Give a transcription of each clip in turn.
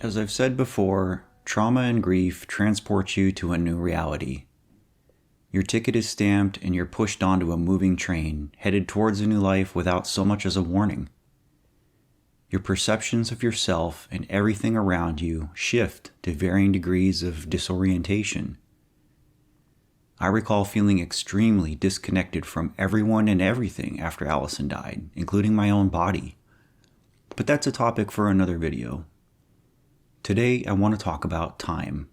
As I've said before, trauma and grief transport you to a new reality. Your ticket is stamped and you're pushed onto a moving train, headed towards a new life without so much as a warning. Your perceptions of yourself and everything around you shift to varying degrees of disorientation. I recall feeling extremely disconnected from everyone and everything after Allison died, including my own body. But that's a topic for another video. Today, I want to talk about time.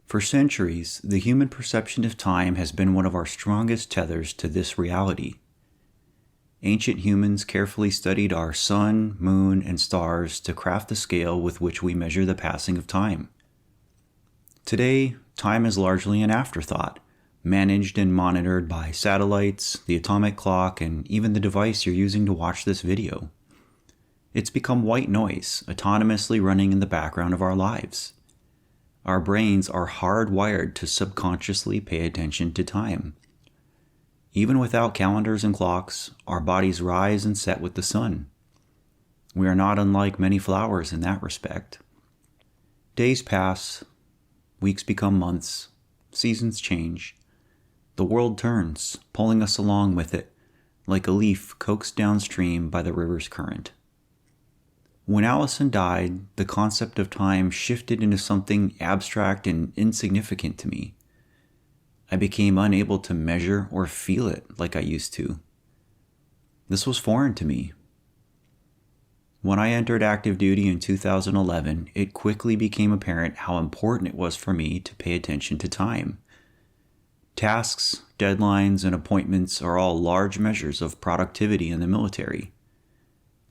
For centuries, the human perception of time has been one of our strongest tethers to this reality. Ancient humans carefully studied our sun, moon, and stars to craft the scale with which we measure the passing of time. Today, time is largely an afterthought, managed and monitored by satellites, the atomic clock, and even the device you're using to watch this video. It's become white noise, autonomously running in the background of our lives. Our brains are hardwired to subconsciously pay attention to time. Even without calendars and clocks, our bodies rise and set with the sun. We are not unlike many flowers in that respect. Days pass, weeks become months, seasons change. The world turns, pulling us along with it, like a leaf coaxed downstream by the river's current. When Allison died, the concept of time shifted into something abstract and insignificant to me. I became unable to measure or feel it like I used to. This was foreign to me. When I entered active duty in 2011, it quickly became apparent how important it was for me to pay attention to time. Tasks, deadlines, and appointments are all large measures of productivity in the military.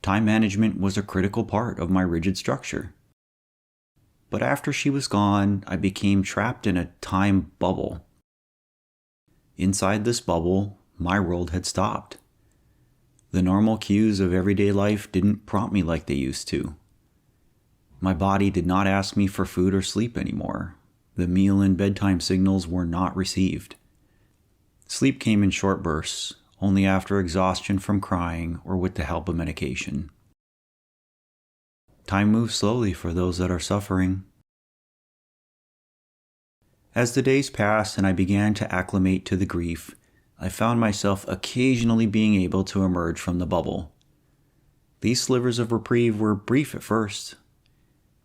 Time management was a critical part of my rigid structure. But after she was gone, I became trapped in a time bubble. Inside this bubble, my world had stopped. The normal cues of everyday life didn't prompt me like they used to. My body did not ask me for food or sleep anymore. The meal and bedtime signals were not received. Sleep came in short bursts, only after exhaustion from crying or with the help of medication. Time moves slowly for those that are suffering. As the days passed and I began to acclimate to the grief, I found myself occasionally being able to emerge from the bubble. These slivers of reprieve were brief at first.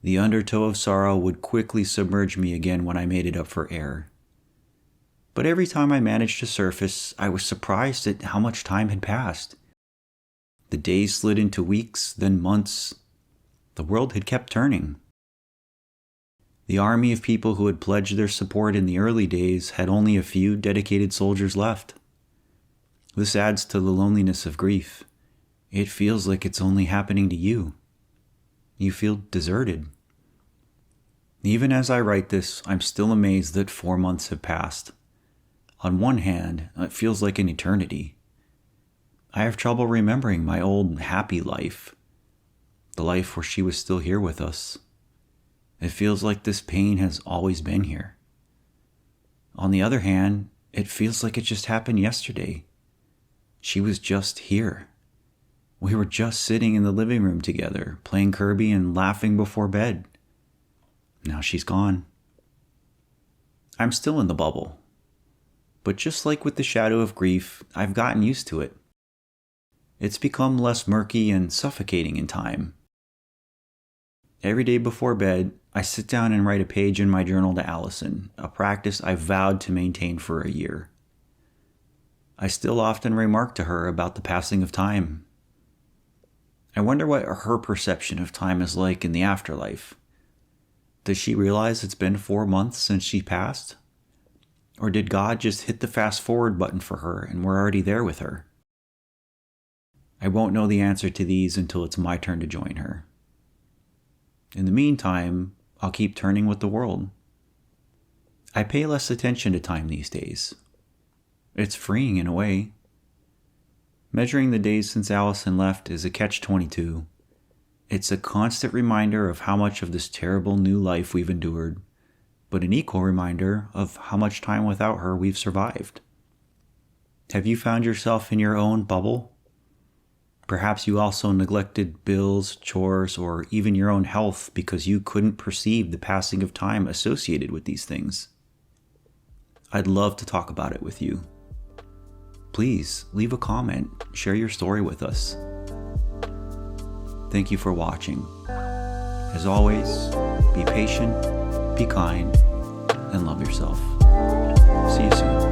The undertow of sorrow would quickly submerge me again when I made it up for air. But every time I managed to surface, I was surprised at how much time had passed. The days slid into weeks, then months. The world had kept turning. The army of people who had pledged their support in the early days had only a few dedicated soldiers left. This adds to the loneliness of grief. It feels like it's only happening to you. You feel deserted. Even as I write this, I'm still amazed that 4 months have passed. On one hand, it feels like an eternity. I have trouble remembering my old, happy life. The life where she was still here with us. It feels like this pain has always been here. On the other hand, it feels like it just happened yesterday. She was just here. We were just sitting in the living room together, playing Kirby and laughing before bed. Now she's gone. I'm still in the bubble. But just like with the shadow of grief, I've gotten used to it. It's become less murky and suffocating in time. Every day before bed, I sit down and write a page in my journal to Allison, a practice I've vowed to maintain for a year. I still often remark to her about the passing of time. I wonder what her perception of time is like in the afterlife. Does she realize it's been 4 months since she passed? Or did God just hit the fast forward button for her and we're already there with her? I won't know the answer to these until it's my turn to join her. In the meantime, I'll keep turning with the world. I pay less attention to time these days. It's freeing in a way. Measuring the days since Allison left is a catch-22. It's a constant reminder of how much of this terrible new life we've endured, but an equal reminder of how much time without her we've survived. Have you found yourself in your own bubble? Perhaps you also neglected bills, chores, or even your own health because you couldn't perceive the passing of time associated with these things. I'd love to talk about it with you. Please leave a comment, share your story with us. Thank you for watching. As always, be patient, be kind, and love yourself. See you soon.